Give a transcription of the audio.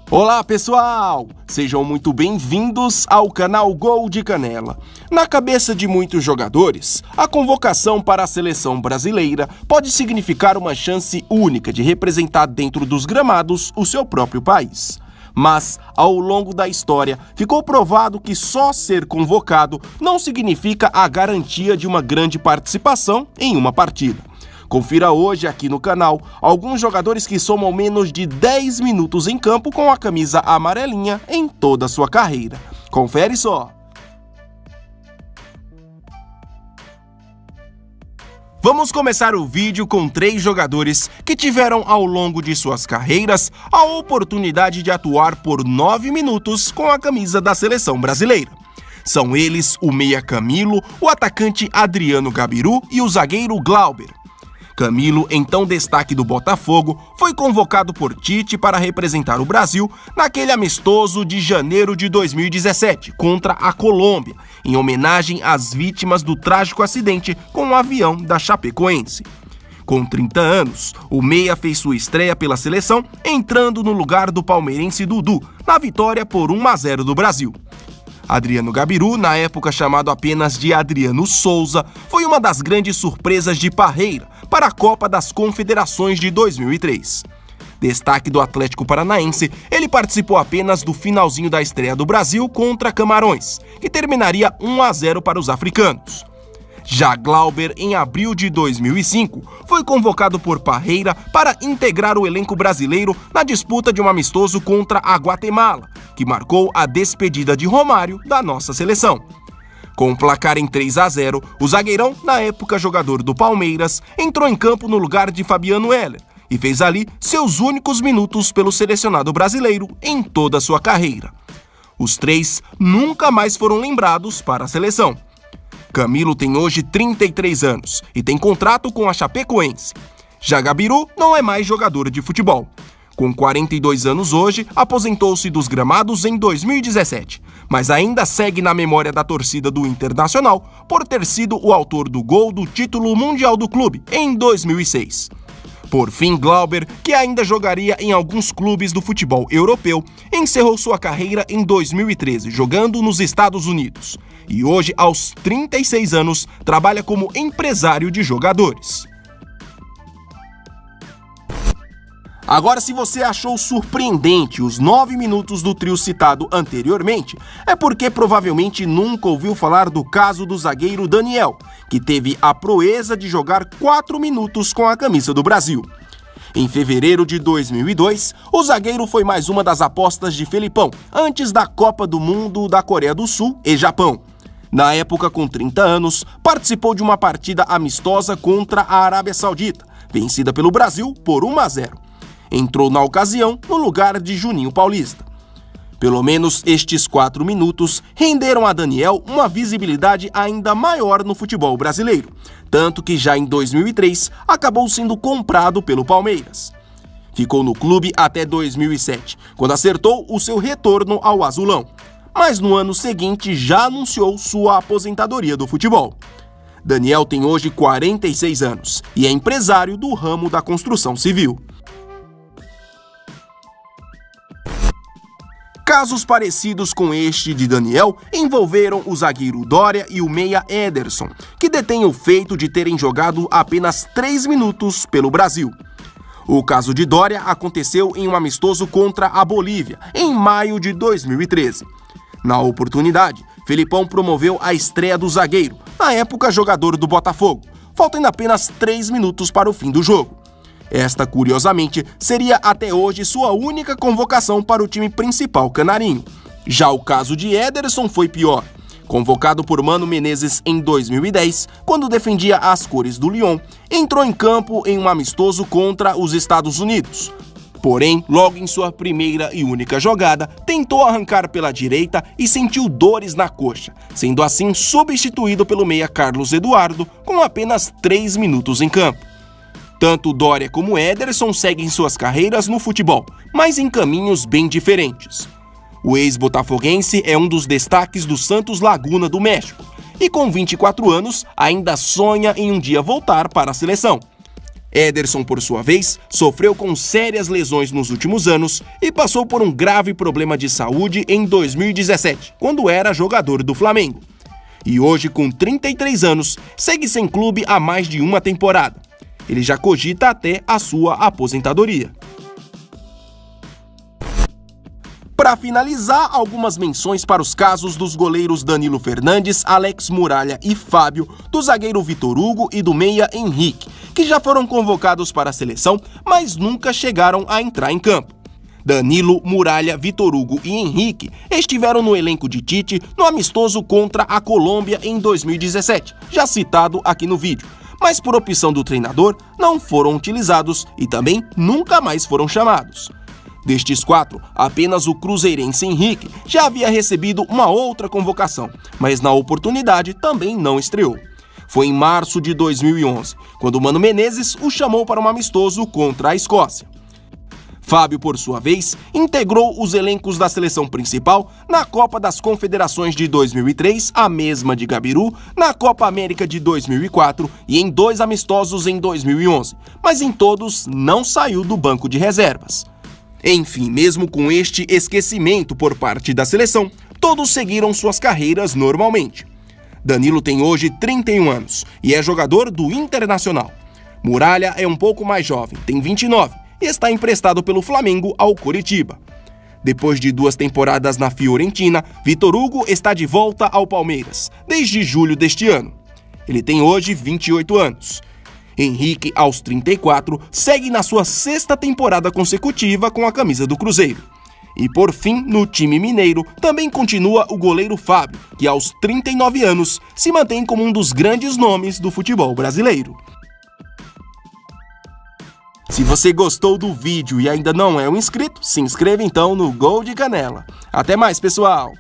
Olá pessoal, sejam muito bem-vindos ao canal Gol de Canela. Na cabeça de muitos jogadores, a convocação para a seleção brasileira pode significar uma chance única de representar dentro dos gramados o seu próprio país. Mas, ao longo da história, ficou provado que só ser convocado não significa a garantia de uma grande participação em uma partida. Confira hoje aqui no canal alguns jogadores que somam menos de 10 minutos em campo com a camisa amarelinha em toda a sua carreira. Confere só! Vamos começar o vídeo com 3 jogadores que tiveram ao longo de suas carreiras a oportunidade de atuar por 9 minutos com a camisa da seleção brasileira. São eles o meia Camilo, o atacante Adriano Gabiru e o zagueiro Glauber. Camilo, então destaque do Botafogo, foi convocado por Tite para representar o Brasil naquele amistoso de janeiro de 2017 contra a Colômbia, em homenagem às vítimas do trágico acidente com o avião da Chapecoense. Com 30 anos, o meia fez sua estreia pela seleção, entrando no lugar do palmeirense Dudu, na vitória por 1-0 do Brasil. Adriano Gabiru, na época chamado apenas de Adriano Souza, foi uma das grandes surpresas de Parreira para a Copa das Confederações de 2003. Destaque do Atlético Paranaense, ele participou apenas do finalzinho da estreia do Brasil contra Camarões, que terminaria 1-0 para os africanos. Já Glauber, em abril de 2005, foi convocado por Parreira para integrar o elenco brasileiro na disputa de um amistoso contra a Guatemala, que marcou a despedida de Romário da nossa seleção. Com o placar em 3-0, o zagueirão, na época jogador do Palmeiras, entrou em campo no lugar de Fabiano Heller e fez ali seus únicos minutos pelo selecionado brasileiro em toda a sua carreira. Os 3 nunca mais foram lembrados para a seleção. Camilo tem hoje 33 anos e tem contrato com a Chapecoense. Já Gabiru não é mais jogador de futebol. Com 42 anos hoje, aposentou-se dos gramados em 2017, mas ainda segue na memória da torcida do Internacional por ter sido o autor do gol do título mundial do clube em 2006. Por fim, Glauber, que ainda jogaria em alguns clubes do futebol europeu, encerrou sua carreira em 2013, jogando nos Estados Unidos. E hoje, aos 36 anos, trabalha como empresário de jogadores. Agora, se você achou surpreendente os 9 minutos do trio citado anteriormente, é porque provavelmente nunca ouviu falar do caso do zagueiro Daniel, que teve a proeza de jogar 4 minutos com a camisa do Brasil. Em fevereiro de 2002, o zagueiro foi mais uma das apostas de Felipão, antes da Copa do Mundo da Coreia do Sul e Japão. Na época, com 30 anos, participou de uma partida amistosa contra a Arábia Saudita, vencida pelo Brasil por 1-0. Entrou na ocasião no lugar de Juninho Paulista. Pelo menos estes 4 minutos renderam a Daniel uma visibilidade ainda maior no futebol brasileiro, tanto que já em 2003 acabou sendo comprado pelo Palmeiras. Ficou no clube até 2007, quando acertou o seu retorno ao azulão, mas no ano seguinte já anunciou sua aposentadoria do futebol. Daniel tem hoje 46 anos e é empresário do ramo da construção civil. Casos parecidos com este de Daniel envolveram o zagueiro Dória e o meia Ederson, que detêm o feito de terem jogado apenas 3 minutos pelo Brasil. O caso de Dória aconteceu em um amistoso contra a Bolívia, em maio de 2013. Na oportunidade, Felipão promoveu a estreia do zagueiro, na época jogador do Botafogo, faltando apenas 3 minutos para o fim do jogo. Esta, curiosamente, seria até hoje sua única convocação para o time principal canarinho. Já o caso de Ederson foi pior. Convocado por Mano Menezes em 2010, quando defendia as cores do Lyon, entrou em campo em um amistoso contra os Estados Unidos. Porém, logo em sua primeira e única jogada, tentou arrancar pela direita e sentiu dores na coxa, sendo assim substituído pelo meia Carlos Eduardo com apenas 3 minutos em campo. Tanto Dória como Ederson seguem suas carreiras no futebol, mas em caminhos bem diferentes. O ex-botafoguense é um dos destaques do Santos Laguna do México e com 24 anos ainda sonha em um dia voltar para a seleção. Ederson, por sua vez, sofreu com sérias lesões nos últimos anos e passou por um grave problema de saúde em 2017, quando era jogador do Flamengo. E hoje, com 33 anos, segue sem clube há mais de uma temporada. Ele já cogita até a sua aposentadoria. Para finalizar, algumas menções para os casos dos goleiros Danilo Fernandes, Alex Muralha e Fábio, do zagueiro Vitor Hugo e do meia Henrique, que já foram convocados para a seleção, mas nunca chegaram a entrar em campo. Danilo, Muralha, Vitor Hugo e Henrique estiveram no elenco de Tite no amistoso contra a Colômbia em 2017, já citado aqui no vídeo, mas por opção do treinador não foram utilizados e também nunca mais foram chamados. Destes 4, apenas o cruzeirense Henrique já havia recebido uma outra convocação, mas na oportunidade também não estreou. Foi em março de 2011, quando Mano Menezes o chamou para um amistoso contra a Escócia. Fábio, por sua vez, integrou os elencos da seleção principal na Copa das Confederações de 2003, a mesma de Gabiru, na Copa América de 2004 e em 2 amistosos em 2011, mas em todos não saiu do banco de reservas. Enfim, mesmo com este esquecimento por parte da seleção, todos seguiram suas carreiras normalmente. Danilo tem hoje 31 anos e é jogador do Internacional. Muralha é um pouco mais jovem, tem 29 e está emprestado pelo Flamengo ao Coritiba. Depois de 2 temporadas na Fiorentina, Vitor Hugo está de volta ao Palmeiras, desde julho deste ano. Ele tem hoje 28 anos. Henrique, aos 34, segue na sua 6ª temporada consecutiva com a camisa do Cruzeiro. E por fim, no time mineiro, também continua o goleiro Fábio, que aos 39 anos se mantém como um dos grandes nomes do futebol brasileiro. Se você gostou do vídeo e ainda não é um inscrito, se inscreva então no Gol de Canela. Até mais, pessoal!